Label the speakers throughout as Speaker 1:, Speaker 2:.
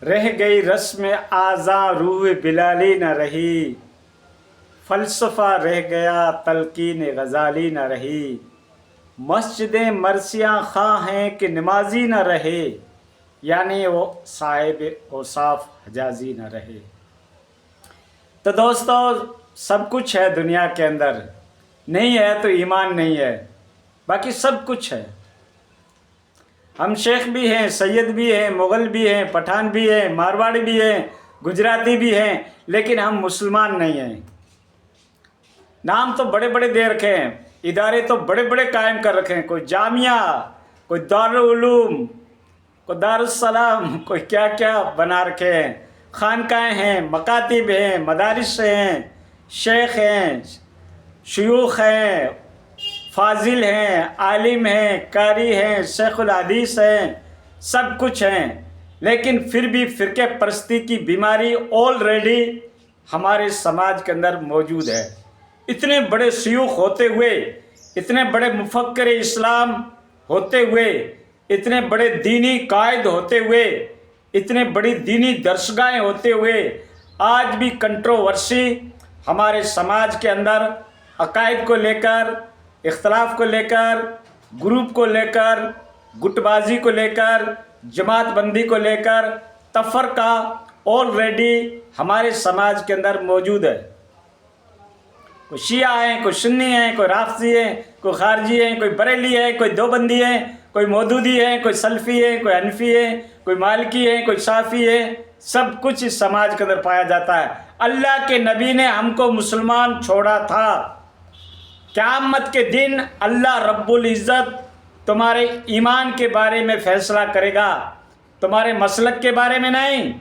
Speaker 1: رہ گئی رسم آزاں روح بلالی نہ رہی، فلسفہ رہ گیا تلقین غزالی نہ رہی، مسجدیں مرثیاں خواہ ہیں کہ نمازی نہ رہے، یعنی وہ صاحب اوصاف حجازی نہ رہے۔ تو دوستو، سب کچھ ہے دنیا کے اندر، نہیں ہے تو ایمان نہیں ہے، باقی سب کچھ ہے۔ ہم شیخ بھی ہیں، سید بھی ہیں، مغل بھی ہیں، پٹھان بھی ہیں، مارواڑی بھی ہیں، گجراتی بھی ہیں، لیکن ہم مسلمان نہیں ہیں۔ نام تو بڑے بڑے دے رکھے ہیں، ادارے تو بڑے بڑے قائم کر رکھے ہیں، کوئی جامعہ، کوئی دارالعلوم، کوئی دارالسلام، کوئی کیا کیا بنا رکھے ہیں، خانقاہیں ہیں، مکاتب ہیں، مدارس ہیں، شیخ ہیں، شیوخ ہیں، فاضل ہیں، عالم ہیں، قاری ہیں، شیخ الحدیث ہیں، سب کچھ ہیں، لیکن پھر بھی فرقے پرستی کی بیماری آلریڈی ہمارے سماج کے اندر موجود ہے۔ اتنے بڑے شیوخ ہوتے ہوئے، اتنے بڑے مفکر اسلام ہوتے ہوئے، اتنے بڑے دینی قائد ہوتے ہوئے، اتنے بڑی دینی درسگاہیں ہوتے ہوئے، آج بھی کنٹروورسی ہمارے سماج کے اندر عقائد کو لے کر، اختلاف کو لے کر، گروپ کو لے کر، گٹ بازی کو لے کر، جماعت بندی کو لے کر، تفرقہ آلریڈی ہمارے سماج کے اندر موجود ہے۔ کوئی شیعہ ہیں، کوئی سنی ہیں، کوئی رافضی ہیں، کوئی خارجی ہیں، کوئی بریلی ہے، کوئی دیوبندی ہے، کوئی مودودی ہے، کوئی سلفی ہے، کوئی حنفی ہے، کوئی مالکی ہے، کوئی شافعی ہے، سب کچھ اس سماج کے اندر پایا جاتا ہے۔ اللہ کے نبی نے ہم کو مسلمان چھوڑا تھا۔ قیامت کے دن اللہ رب العزت تمہارے ایمان کے بارے میں فیصلہ کرے گا، تمہارے مسلک کے بارے میں نہیں،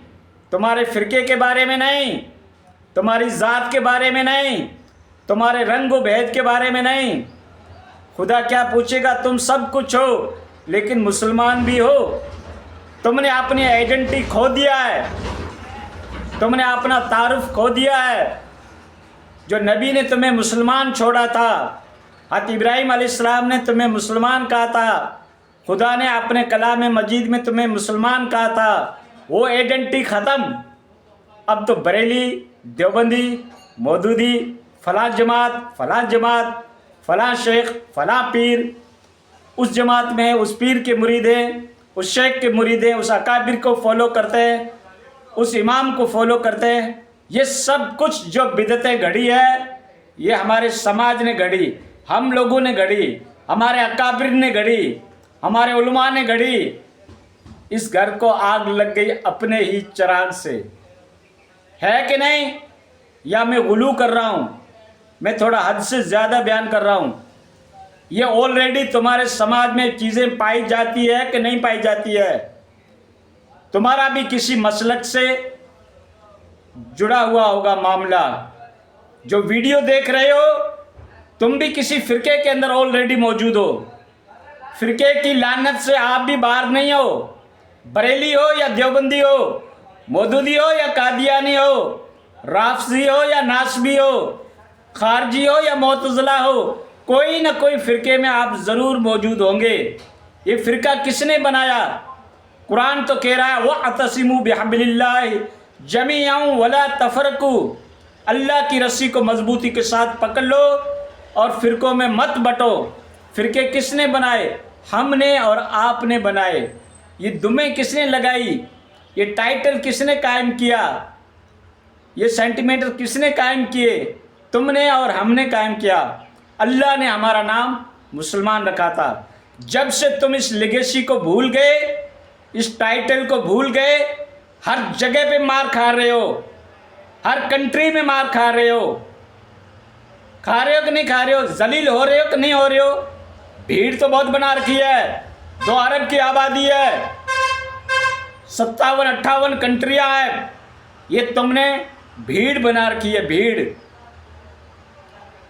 Speaker 1: تمہارے فرقے کے بارے میں نہیں، تمہاری ذات کے بارے میں نہیں، تمہارے رنگ و بھید کے بارے میں نہیں۔ خدا کیا پوچھے گا؟ تم سب کچھ ہو لیکن مسلمان بھی ہو، تم نے اپنی آئیڈینٹی کھو دیا ہے، تم نے اپنا تعارف کھو دیا ہے۔ جو نبی نے تمہیں مسلمان چھوڑا تھا، حضرت ابراہیم علیہ السلام نے تمہیں مسلمان کہا تھا، خدا نے اپنے کلام مجید میں تمہیں مسلمان کہا تھا، وہ آئیڈینٹی ختم۔ اب تو بریلی، دیوبندی، مودودی، فلاں جماعت، فلاں جماعت، فلاں شیخ، فلاں پیر، اس جماعت میں اس پیر کے مرید ہیں، اس شیخ کے مرید ہیں، اس اکابر کو فالو کرتے ہیں، اس امام کو فالو کرتے ہیں۔ یہ سب کچھ جو بدعتیں گھڑی ہے، یہ ہمارے سماج نے گھڑی، ہم لوگوں نے گھڑی، ہمارے اکابر نے گھڑی، ہمارے علماء نے گھڑی۔ اس گھر کو آگ لگ گئی اپنے ہی چراغ سے، ہے کہ نہیں؟ یا میں غلو کر رہا ہوں؟ میں تھوڑا حد سے زیادہ بیان کر رہا ہوں؟ یہ آلریڈی تمہارے سماج میں چیزیں پائی جاتی ہے کہ نہیں پائی جاتی ہے؟ تمہارا بھی کسی مسلک سے جڑا ہوا ہوگا معاملہ۔ جو ویڈیو دیکھ رہے ہو، تم بھی کسی فرقے کے اندر آلریڈی موجود ہو۔ فرقے کی لعنت سے آپ بھی باہر نہیں ہو، بریلی ہو یا دیوبندی ہو، مودودی ہو یا قادیانی ہو، رافضی ہو یا ناسبی ہو، خارجی ہو یا معتزلہ ہو، کوئی نہ کوئی فرقے میں آپ ضرور موجود ہوں گے۔ یہ فرقہ کس نے بنایا؟ قرآن تو کہہ رہا ہے وَاعْتَصِمُوا بِحَبْلِ اللَّهِ جَمِيعًا وَلَا تَفَرَّقُوا، اللہ کی رسی کو مضبوطی کے ساتھ پکڑ لو اور فرقوں میں مت بٹو۔ فرقے کس نے بنائے؟ ہم نے اور آپ نے بنائے۔ یہ دمیں کس نے لگائی؟ یہ ٹائٹل کس نے قائم کیا؟ یہ سینٹیمیٹر کس نے قائم کیے؟ تم نے اور ہم نے قائم کیا۔ اللہ نے ہمارا نام مسلمان رکھا تھا۔ جب سے تم اس لیگیسی کو بھول گئے، اس ٹائٹل کو بھول گئے، ہر جگہ پہ مار کھا رہے ہو، ہر کنٹری میں مار کھا رہے ہو۔ کھا رہے ہو کہ نہیں کھا رہے ہو؟ ذلیل ہو رہے ہو کہ نہیں ہو رہے ہو؟ بھیڑ تو بہت بنا رکھی ہے، 2 ارب کی آبادی ہے، 57-58 کنٹریاں ہیں، یہ تم نے بھیڑ بنا رکھی ہے، بھیڑ۔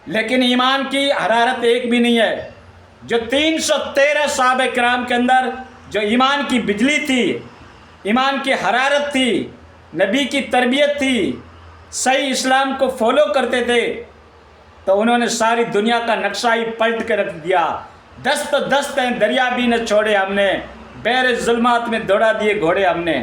Speaker 1: لیکن ایمان کی حرارت ایک بھی نہیں ہے۔ جو 313 صحابہ کرام کے اندر جو ایمان کی بجلی تھی، ایمان کی حرارت تھی، نبی کی تربیت تھی، صحیح اسلام کو فالو کرتے تھے، تو انہوں نے ساری دنیا کا نقشہ ہی پلٹ کے رکھ دیا۔ دست دست ہیں دریا بھی نہ چھوڑے ہم نے، بیر ظلمات میں دوڑا دیے گھوڑے ہم نے۔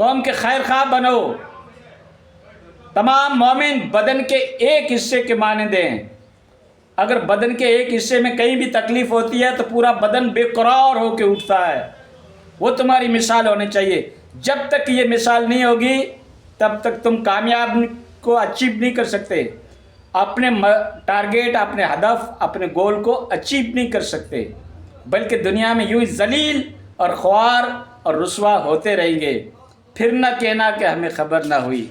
Speaker 1: قوم کے خیر خواہ بنو. تمام مومن بدن کے ایک حصے کے مانند ہیں. اگر بدن کے ایک حصے میں کہیں بھی تکلیف ہوتی ہے تو پورا بدن بے قرار ہو کے اٹھتا ہے. وہ تمہاری مثال ہونی چاہیے. جب تک یہ مثال نہیں ہوگی تب تک تم کامیاب کو اچیو نہیں کر سکتے. اپنے ٹارگیٹ، اپنے ہدف، اپنے گول کو اچیو نہیں کر سکتے، بلکہ دنیا میں یوں ہی ذلیل اور خوار اور رسوا ہوتے رہیں گے. پھر نہ کہنا کہ ہمیں خبر نہ ہوئی.